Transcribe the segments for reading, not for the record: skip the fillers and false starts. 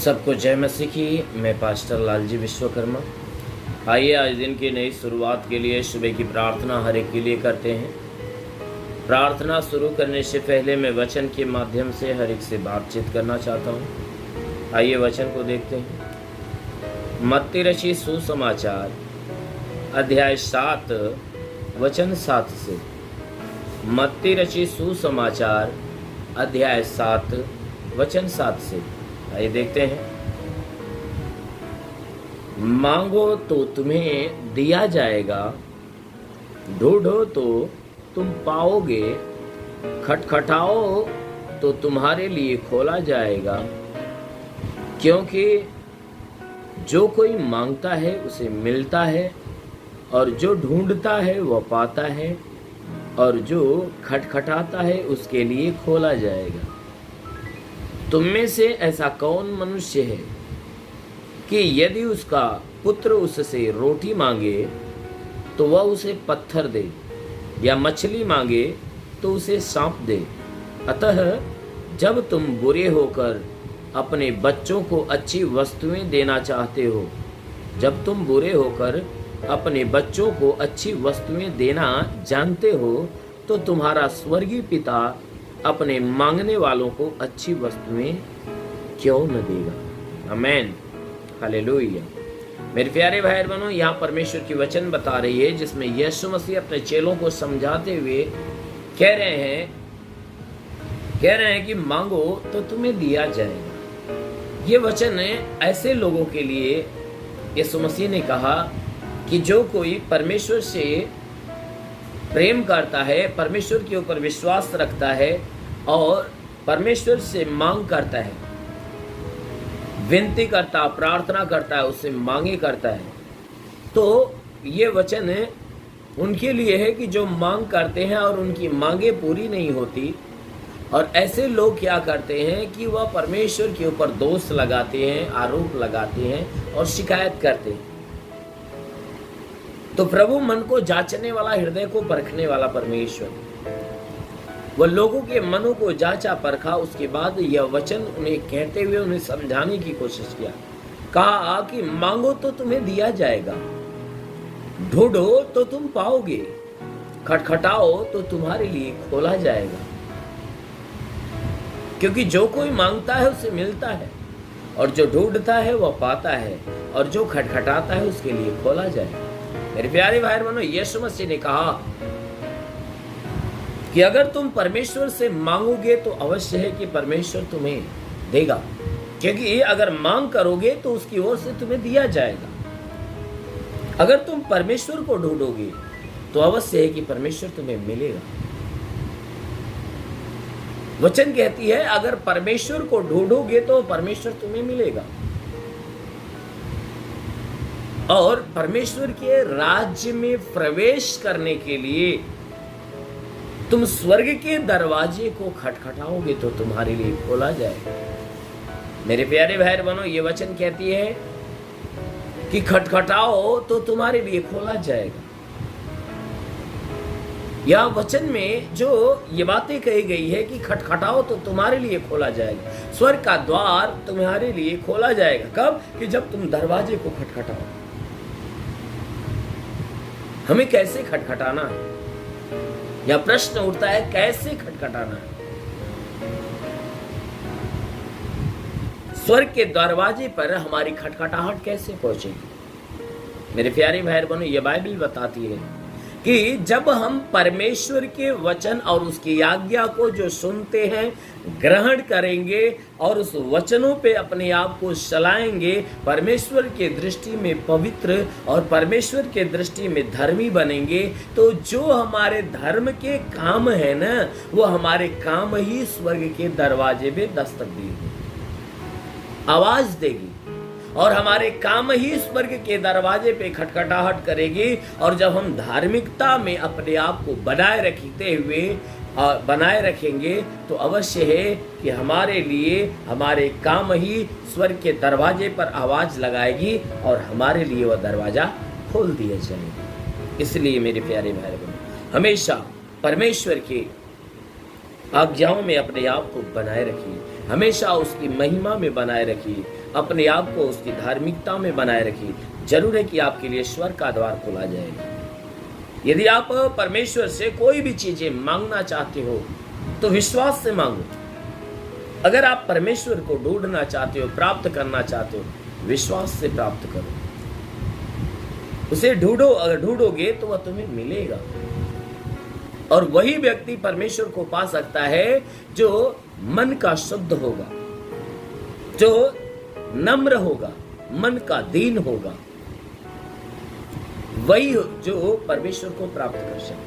सबको जय मसीह की। मैं पास्टर लालजी विश्वकर्मा। आइए आज दिन की नई शुरुआत के लिए सुबह की प्रार्थना हर एक के लिए करते हैं। प्रार्थना शुरू करने से पहले मैं वचन के माध्यम से हर एक से बातचीत करना चाहता हूँ। आइए वचन को देखते हैं। मत्ती रचित सुसमाचार अध्याय 7 वचन 7 से। मत्ती रचित सुसमाचार अध्याय 7 वचन 7 से। आइए देखते हैं। मांगो तो तुम्हें दिया जाएगा, ढूंढो तो तुम पाओगे, खटखटाओ तो तुम्हारे लिए खोला जाएगा। क्योंकि जो कोई मांगता है उसे मिलता है, और जो ढूंढता है वह पाता है, और जो खटखटाता है उसके लिए खोला जाएगा। तुम में से ऐसा कौन मनुष्य है कि यदि उसका पुत्र उससे रोटी मांगे तो वह उसे पत्थर दे, या मछली मांगे तो उसे सांप दे? अतः जब तुम बुरे होकर अपने बच्चों को अच्छी वस्तुएं देना चाहते हो, जब तुम बुरे होकर अपने बच्चों को अच्छी वस्तुएं देना जानते हो, तो तुम्हारा स्वर्गीय पिता अपने मांगने वालों को अच्छी वस्तुएं क्यों न देगा। आमेन, हालेलुया। मेरे प्यारे भाई बहनों, यहाँ परमेश्वर की वचन बता रही है जिसमें यीशु मसीह अपने चेलों को समझाते हुए कह रहे हैं कि मांगो तो तुम्हें दिया जाएगा। ये वचन ऐसे लोगों के लिए यीशु मसीह ने कहा कि जो कोई परमेश्वर से प्रेम करता है, परमेश्वर के ऊपर विश्वास रखता है और परमेश्वर से मांग करता है, विनती करता, प्रार्थना करता है, उससे मांगे करता है, तो ये वचन उनके लिए है कि जो मांग करते हैं और उनकी मांगे पूरी नहीं होती, और ऐसे लोग क्या करते हैं कि वह परमेश्वर के ऊपर दोष लगाते हैं, आरोप लगाते हैं और शिकायत करते हैं। तो प्रभु मन को जांचने वाला, हृदय को परखने वाला परमेश्वर, वह लोगों के मनों को जांचा परखा। उसके बाद यह वचन उन्हें कहते हुए उन्हें समझाने की कोशिश किया। कहा कि मांगो तो तुम्हें दिया जाएगा, ढूंढो तो तुम पाओगे, खटखटाओ तो तुम्हारे लिए खोला जाएगा। क्योंकि जो कोई मांगता है उसे मिलता है, और जो ढूंढता है वह पाता है, और जो खटखटाता है उसके लिए खोला जाएगा। मेरे प्यारे भाई बहनों, यीशु मसीह ने कहा कि अगर तुम परमेश्वर से मांगोगे तो अवश्य है कि परमेश्वर तुम्हें देगा। क्योंकि अगर मांग करोगे तो उसकी ओर से तुम्हें दिया जाएगा। अगर तुम परमेश्वर को ढूंढोगे तो अवश्य है कि परमेश्वर तुम्हें मिलेगा। वचन कहती है अगर परमेश्वर को ढूंढोगे तो परमेश्वर तुम्हें मिलेगा। और परमेश्वर के राज्य में प्रवेश करने के लिए तुम स्वर्ग के दरवाजे को खटखटाओगे तो तुम्हारे लिए खोला जाएगा। मेरे प्यारे भाई बहनों, ये वचन कहती है कि खटखटाओ तो तुम्हारे लिए खोला जाएगा। यह वचन में जो ये बातें कही गई है कि खटखटाओ तो तुम्हारे लिए खोला जाएगा, स्वर्ग का द्वार तुम्हारे लिए खोला जाएगा। कब? कि जब तुम दरवाजे को खटखटाओ। हमें कैसे खटखटाना है? यह प्रश्न उठता है, कैसे खटखटाना है? स्वर्ग के दरवाजे पर हमारी खटखटाहट कैसे पहुंचेगी? मेरे प्यारे भाई बहनों, यह बाइबल बताती है कि जब हम परमेश्वर के वचन और उसकी आज्ञा को जो सुनते हैं, ग्रहण करेंगे और उस वचनों पे अपने आप को चलाएंगे, परमेश्वर के दृष्टि में पवित्र और परमेश्वर के दृष्टि में धर्मी बनेंगे, तो जो हमारे धर्म के काम है ना, वो हमारे काम ही स्वर्ग के दरवाजे में दस्तक देगी, आवाज देगी, और हमारे काम ही स्वर्ग के दरवाजे पे खटखटाहट करेगी। और जब हम धार्मिकता में अपने आप को बनाए रखेंगे तो अवश्य है कि हमारे लिए हमारे काम ही स्वर्ग के दरवाजे पर आवाज लगाएगी और हमारे लिए वह दरवाजा खोल दिया जाएगा। इसलिए मेरे प्यारे भाई बहनों, हमेशा परमेश्वर के आज्ञाओं में अपने आप को बनाए रखिए, हमेशा उसकी महिमा में बनाए रखिए, अपने आप को उसकी धार्मिकता में बनाए रखिए। जरूर है कि आपके लिए स्वर्ग का द्वार खोला जाएगा। यदि आप परमेश्वर से कोई भी चीजें मांगना चाहते हो तो विश्वास से मांगो। अगर आप परमेश्वर को ढूंढना चाहते हो, प्राप्त करना चाहते हो, विश्वास से प्राप्त करो। उसे ढूंढो, अगर ढूंढोगे तो वह तुम्हें मिलेगा। और वही व्यक्ति परमेश्वर को पा सकता है जो मन का शुद्ध होगा, जो नम्र होगा, मन का दीन होगा। वही जो परमेश्वर को प्राप्त कर सकता है।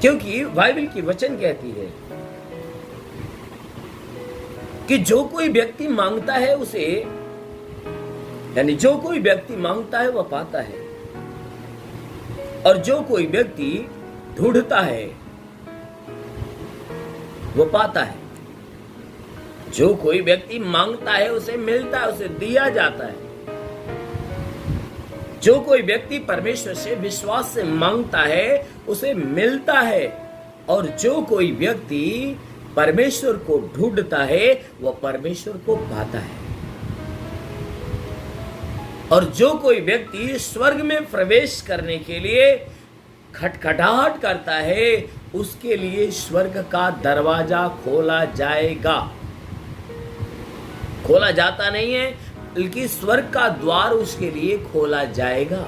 क्योंकि बाइबल की वचन कहती है कि जो कोई व्यक्ति मांगता है उसे, यानी जो कोई व्यक्ति मांगता है वह पाता है, और जो कोई व्यक्ति ढूंढता है वो पाता है। जो कोई व्यक्ति मांगता है उसे मिलता है, उसे दिया जाता है। जो कोई व्यक्ति परमेश्वर से विश्वास से मांगता है उसे मिलता है, और जो कोई व्यक्ति परमेश्वर को ढूंढता है वह परमेश्वर को पाता है। और जो कोई व्यक्ति स्वर्ग में प्रवेश करने के लिए खटखटाहट करता है उसके लिए स्वर्ग का दरवाजा खोला जाएगा। खोला जाता नहीं है, बल्कि स्वर्ग का द्वार उसके लिए खोला जाएगा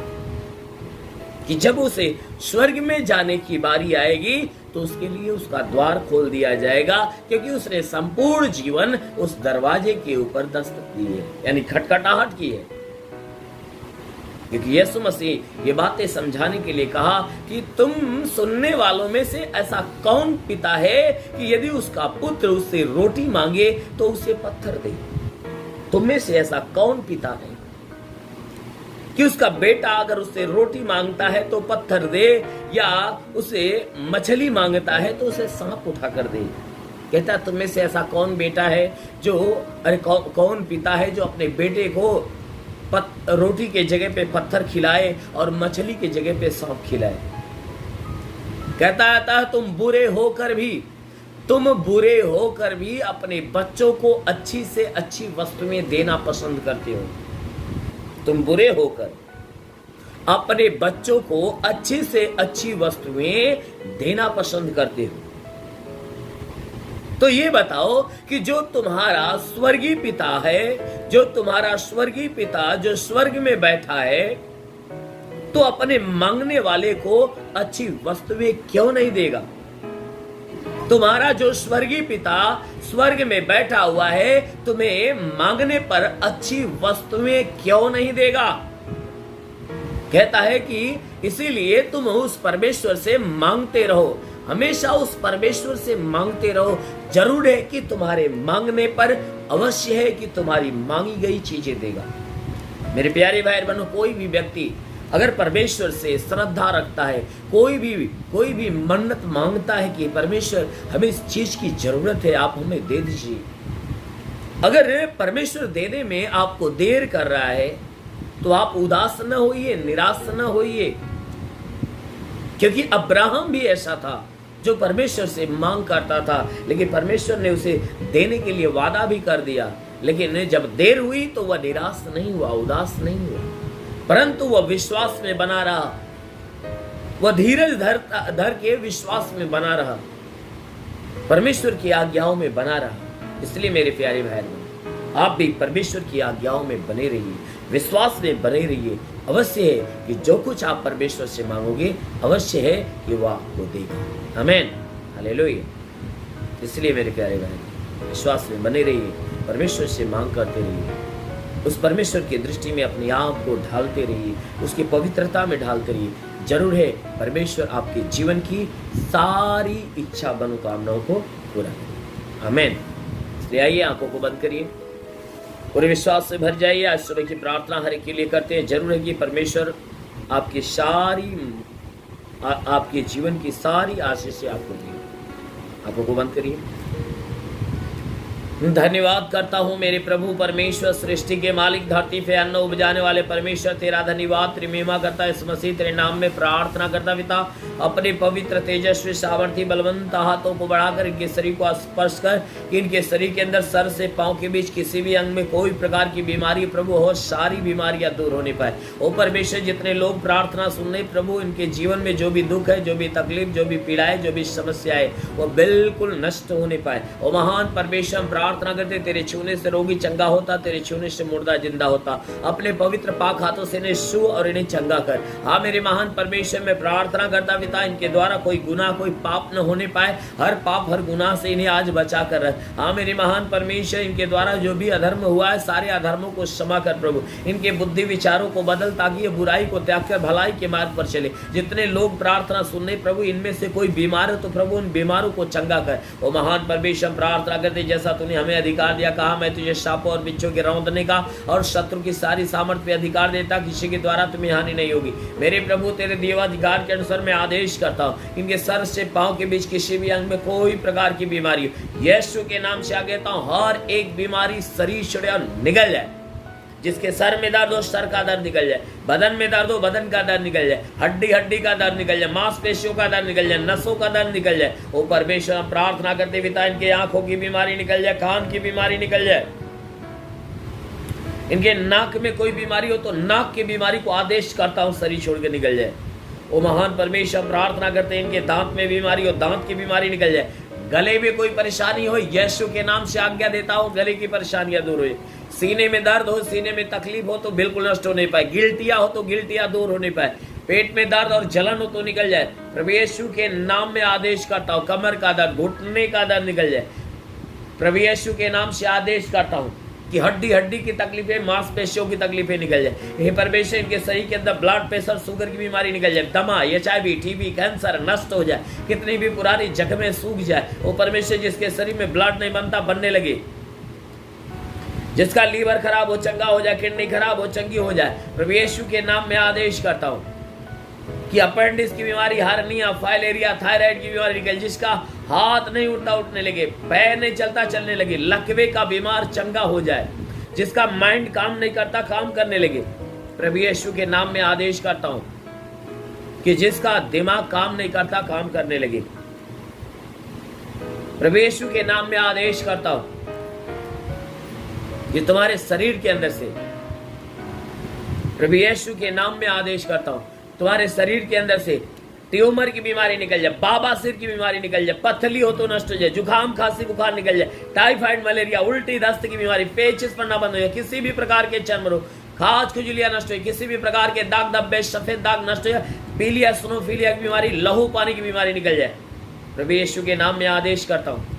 कि जब उसे स्वर्ग में जाने की बारी आएगी तो उसके लिए उसका द्वार खोल दिया जाएगा, क्योंकि उसने संपूर्ण जीवन उस दरवाजे के ऊपर दस्तक दी है, यानी खटखटाहट की है। क्योंकि यीशु मसीह ये बातें समझाने के लिए कहा कि तुम सुनने वालों में से ऐसा कौन पिता है कि यदि उसका पुत्र उससे रोटी मांगे तो उसे पत्थर दे। तुम में से ऐसा कौन पिता है कि उसका बेटा अगर उससे रोटी मांगता है तो पत्थर दे, या उसे मछली मांगता है तो उसे सांप उठा कर दे। कहता तुम में से ऐसा कौन बेटा है जो, अरे कौन पिता है जो अपने बेटे को रोटी के जगह पे पत्थर खिलाए और मछली के जगह पे सांप खिलाए। कहता था तुम बुरे होकर भी अपने बच्चों को अच्छी से अच्छी वस्तुएं देना पसंद करते हो। तुम बुरे होकर अपने बच्चों को अच्छी से अच्छी वस्तुएं देना पसंद करते हो। तो ये बताओ कि जो तुम्हारा स्वर्गीय पिता है, जो तुम्हारा स्वर्गीय पिता जो स्वर्ग में बैठा है, तो अपने मांगने वाले को अच्छी वस्तुएं क्यों नहीं देगा? तुम्हारा जो स्वर्गीय पिता स्वर्ग में बैठा हुआ है तुम्हें मांगने पर अच्छी वस्तुएं क्यों नहीं देगा? कहता है कि इसीलिए तुम उस परमेश्वर से मांगते रहो, हमेशा उस परमेश्वर से मांगते रहो। जरूर है कि तुम्हारे मांगने पर अवश्य है कि तुम्हारी मांगी गई चीजें देगा। मेरे प्यारे भाई बहनों, कोई भी व्यक्ति अगर परमेश्वर से श्रद्धा रखता है, कोई भी मन्नत मांगता है कि परमेश्वर हमें इस चीज की जरूरत है, आप हमें दे दीजिए। अगर परमेश्वर देने में आपको देर कर रहा है तो आप उदास न होइए, निराश न होइए, क्योंकि अब्राहम भी ऐसा था जो परमेश्वर से मांग करता था, लेकिन परमेश्वर ने उसे देने के लिए वादा भी कर दिया। लेकिन जब देर हुई तो वह निराश नहीं हुआ, उदास नहीं हुआ, परंतु वह विश्वास में बना रहा, वह धीरज धर के विश्वास में बना रहा, परमेश्वर की आज्ञाओं में बना रहा। इसलिए मेरे प्यारे भाई आप भी परमेश्वर की आज्ञाओं में बने रहिए, विश्वास में बने रहिए। अवश्य है कि जो कुछ आप परमेश्वर से मांगोगे अवश्य है कि वह आपको देगा। आमीन, हालेलुया। इसलिए मेरे प्यारे भाई विश्वास में बने रहिए, परमेश्वर से मांग करते रहिए, उस परमेश्वर की दृष्टि में अपने आप को ढालते रहिए, उसकी पवित्रता में ढालते रहिए। जरूर है परमेश्वर आपके जीवन की सारी इच्छा मनोकामनाओं को पूरा करें। आमीन। इसलिए आइए आंखों को बंद करिए, पूरे विश्वास से भर जाइए। आज सुबह की प्रार्थना हर एक के लिए करते हैं। जरूर है कि परमेश्वर आपके जीवन की सारी आशीष से आपको देगा। आंखों को बंद करिए। धन्यवाद करता हूँ मेरे प्रभु परमेश्वर, सृष्टि के मालिक, धरती पे अन्न उपजाने वाले परमेश्वर, तेरा धन्यवाद तेरी महिमा करता है। इस मसीह तेरे नाम में प्रार्थना करता पिता, अपने पवित्र तेजस्वी सामर्थी बलवंत हाथों को बढ़ाकर इनके शरीर को स्पर्श कर कि इनके शरीर के अंदर सर से पांव के बीच किसी भी अंग में कोई प्रकार की बीमारी प्रभु हो, सारी बीमारियां दूर होने पाए। ओ परमेश्वर, जितने लोग प्रार्थना सुन रहे प्रभु, इनके जीवन में जो भी दुख है, जो भी तकलीफ, जो भी पीड़ाएं, जो भी समस्या है, वो बिल्कुल नष्ट होने पाए। ओ महान परमेश्वर, प्रार्थना करते तेरे छूने से रोगी चंगा होता, तेरे छूने से मुर्दा जिंदा होता। अपने पवित्र पाक हाथों से इन्हें छू और इन्हें चंगा कर। हाँ मेरे महान परमेश्वर, मैं प्रार्थना करता पिता, इनके द्वारा कोई गुनाह, कोई पाप न होने पाए। हर पाप, हर गुनाह से इन्हें आज बचा कर रख। हाँ मेरे महान परमेश्वर, इनके द्वारा जो भी अधर्म हुआ है, सारे अधर्मों को क्षमा कर प्रभु। इनके बुद्धि विचारों को बदल, ताकि ये बुराई को त्याग कर भलाई के मार्ग पर चले। जितने लोग प्रार्थना सुनने प्रभु, इनमें से कोई बीमार है तो प्रभु उन बीमारों को चंगा कर। ओ महान परमेश्वर, प्रार्थना करते जैसा तूने हमें अधिकार दिया, कहा मैं तुझे सांपों और बिच्छों के रौंदने का और शत्रु की सारी सामर्थ पे अधिकार देता, किसी के द्वारा तुम्हें हानि नहीं होगी। मेरे प्रभु, तेरे देवाधिकार के अनुसार मैं आदेश करता हूँ, इनके सर से पांव के बीच किसी भी अंग में कोई प्रकार की बीमारी हो, यीशु के नाम से आगे कहता हूँ, हर एक बीमारी शरीर से निकल जाए। जिसके सर में दर्द हो, सर का दर्द निकल जाए। बदन में दर्द हो, बदन का दर्द निकल जाए। हड्डी हड्डी का दर्द निकल जाए। मांसपेशियों का दर्द निकल जाए। नसों का दर्द निकल जाए। ओ परमेश्वर, प्रार्थना करते पिता, इनके आंखों की बीमारी निकल जाए, कान की बीमारी निकल जाए। इनके नाक में कोई बीमारी हो तो नाक की बीमारी को आदेश करता हूं, शरीर छोड़ के निकल जाए। ओ महान परमेश्वर, प्रार्थना करते हैं, इनके दांत में बीमारी हो, दांत की बीमारी निकल जाए। गले में कोई परेशानी हो, यीशु के नाम से आज्ञा देता हूं, गले की परेशानियां दूर हो। सीने में दर्द हो, सीने में तकलीफ हो तो बिल्कुल नष्ट होने पाए। गिल्टियां हो तो गिल्टियां दूर होने पाए। पेट में दर्द और जलन हो तो निकल जाए। प्रभु यीशु के नाम में आदेश करता हूं, कमर का दर्द, घुटने का दर्द निकल जाए। प्रभु यीशु के नाम से आदेश करता हूं कि हड्डी हड्डी की तकलीफें, मांसपेशियों की तकलीफें निकल जाए। हे परमेश्वर, इनके शरीर के अंदर ब्लड प्रेशर, शुगर की बीमारी निकल जाए। दमा, HIV, TB, कैंसर नष्ट हो जाए। कितनी भी पुरानी जख्में सूख जाए। वो परमेश्वर, जिसके शरीर में ब्लड नहीं बनता, बनने लगे। जिसका लीवर खराब हो, चंगा हो जाए। किडनी खराब हो, चंगी हो जाए। प्रभु यीशु के नाम में आदेश करता हूं कि अपेंडिक्स की बीमारी, हार्निया, फाइलेरिया, थायराइड की बीमारी निकल। जिसका हाथ नहीं उठता, उठने लगे। पैर नहीं चलता, चलने लगे। लकवे का बीमार चंगा हो जाए। जिसका माइंड काम नहीं करता, काम करने लगे। प्रभु यीशु के नाम में आदेश करता हूं कि जिसका दिमाग काम नहीं करता, काम करने लगे। प्रभु यीशु के नाम में आदेश करता हूं कि तुम्हारे शरीर के अंदर से, प्रभु यीशु के नाम में आदेश करता हूं, तुम्हारे शरीर के अंदर से ट्यूमर की बीमारी निकल जाए। बाबासिर की बीमारी निकल जाए। पथली हो तो नष्ट हो जाए। जुकाम, खांसी, बुखार निकल जाए। टाइफाइड, मलेरिया, उल्टी, दस्त की बीमारी, पेचिस पड़ना बंद हो जाए। किसी भी प्रकार के चर्म रोग, खाज, खुजलियां नष्ट हो जाए। किसी भी प्रकार के दाग धब्बे, सफेद दाग नष्ट हो जाए। पीलिया, स्नोफीलिया की बीमारी, लहू पानी की बीमारी निकल जाए। प्रभु यीशु के नाम में आदेश करता हूं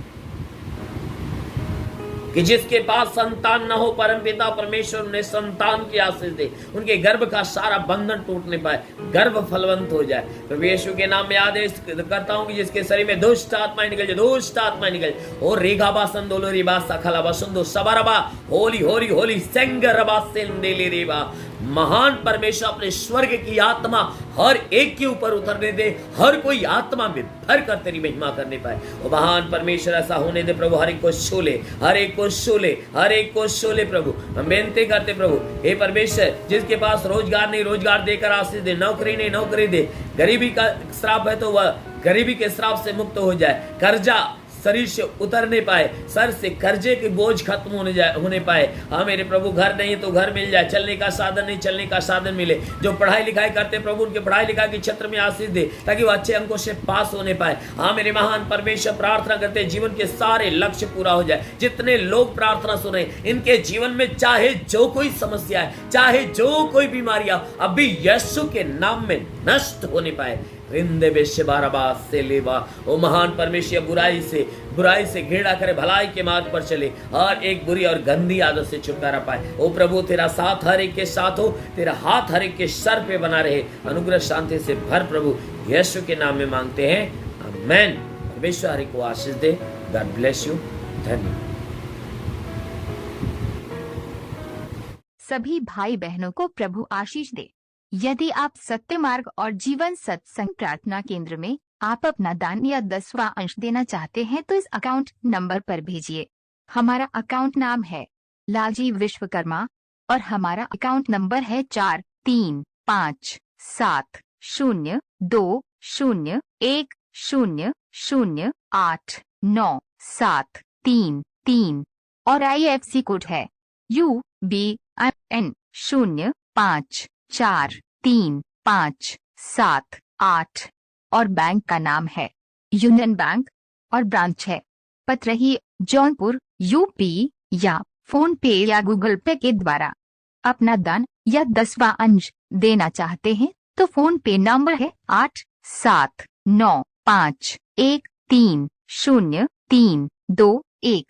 कि जिसके पास संतान न हो, परमपिता परमेश्वर उन्हें संतान की आशीष दे। उनके गर्भ का सारा बंधन टूटने पाए, गर्भ फलवंत हो जाए। प्रभु यीशु के नाम में आदेश करता हूं कि जिसके शरीर में दुष्ट आत्माएं निकल जाए, दुष्ट आत्माएं निकल जाए। और रेगाबा संदोलो रिबा सखला बसंदो सबरबा, होली होली होली सेंगरबा सेंदेले रेबा। महान परमेश्वर, अपने स्वर्ग की आत्मा हर एक के ऊपर उतरने दे। हर कोई आत्मा में भर कर तेरी महिमा करने पाए। और महान परमेश्वर, ऐसा होने दे प्रभु। हर एक को छू ले, हर एक को छू ले, हर एक को छू ले प्रभु। हम बेनती करते प्रभु, हे परमेश्वर, जिसके पास रोजगार नहीं, रोजगार देकर आशीष दे। नौकरी नहीं, नौकरी दे। गरीबी का श्राप है तो वह गरीबी के श्राप से मुक्त हो जाए। कर्जा शरीर से उतरने पाए। सर से कर्जे के बोझ खत्म होने पाए। हाँ मेरे प्रभु, घर नहीं तो घर मिल जाए। चलने का साधन नहीं, चलने का साधन मिले। जो पढ़ाई लिखाई करते प्रभु, उनके पढ़ाई लिखाई के क्षेत्र में आशीष दे, ताकि वो अच्छे अंकों से पास होने पाए। हाँ मेरे महान परमेश्वर, प्रार्थना करते जीवन के सारे लक्ष्य पूरा हो जाए। जितने लोग प्रार्थना सुन रहे, इनके जीवन में चाहे जो कोई समस्या है, चाहे जो कोई बीमारियां, अभी यीशु के नाम में नष्ट होने पाए। से लेवा। ओ महान परमेश्वर, बुराई से घृणा करे, भलाई के मार्ग पर चले और एक बुरी और गंदी आदत से छुटकारा पाए। ओ प्रभु, तेरा साथ हर एक के साथ हो, तेरा हाथ हर एक के सर पे बना रहे। अनुग्रह शांति से भर प्रभु, यीशु के नाम में मांगते हैं, आमेन। परमेश्वर हर एक को आशीष दे। God bless you. धन्यवाद। सभी भाई बहनों को प्रभु आशीष दे। यदि आप सत्य मार्ग और जीवन सत्संग प्रार्थना केंद्र में आप अपना दान या 10वां अंश देना चाहते हैं तो इस अकाउंट नंबर पर भेजिए। हमारा अकाउंट नाम है लालजी विश्वकर्मा और हमारा अकाउंट नंबर है 4357200100897333 और IFC कोड है UBIN 054357 और बैंक का नाम है यूनियन बैंक और ब्रांच है पतरही जौनपुर यूपी या फोन पे या गूगल पे के द्वारा अपना दान या 10वां अंश देना चाहते हैं तो फोन पे नंबर है 8795130321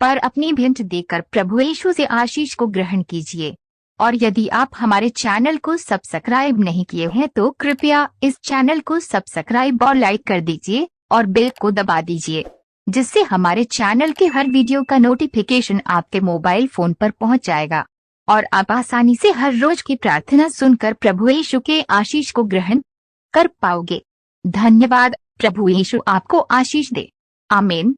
पर अपनी भेंट देकर प्रभु यीशु से आशीष को ग्रहण कीजिए। और यदि आप हमारे चैनल को सब्सक्राइब नहीं किए हैं तो कृपया इस चैनल को सब्सक्राइब और लाइक कर दीजिए और बेल को दबा दीजिए, जिससे हमारे चैनल के हर वीडियो का नोटिफिकेशन आपके मोबाइल फोन पर पहुंच जाएगा और आप आसानी से हर रोज की प्रार्थना सुनकर प्रभु यीशु के आशीष को ग्रहण कर पाओगे। धन्यवाद। प्रभु यीशु आपको आशीष दे। आमीन।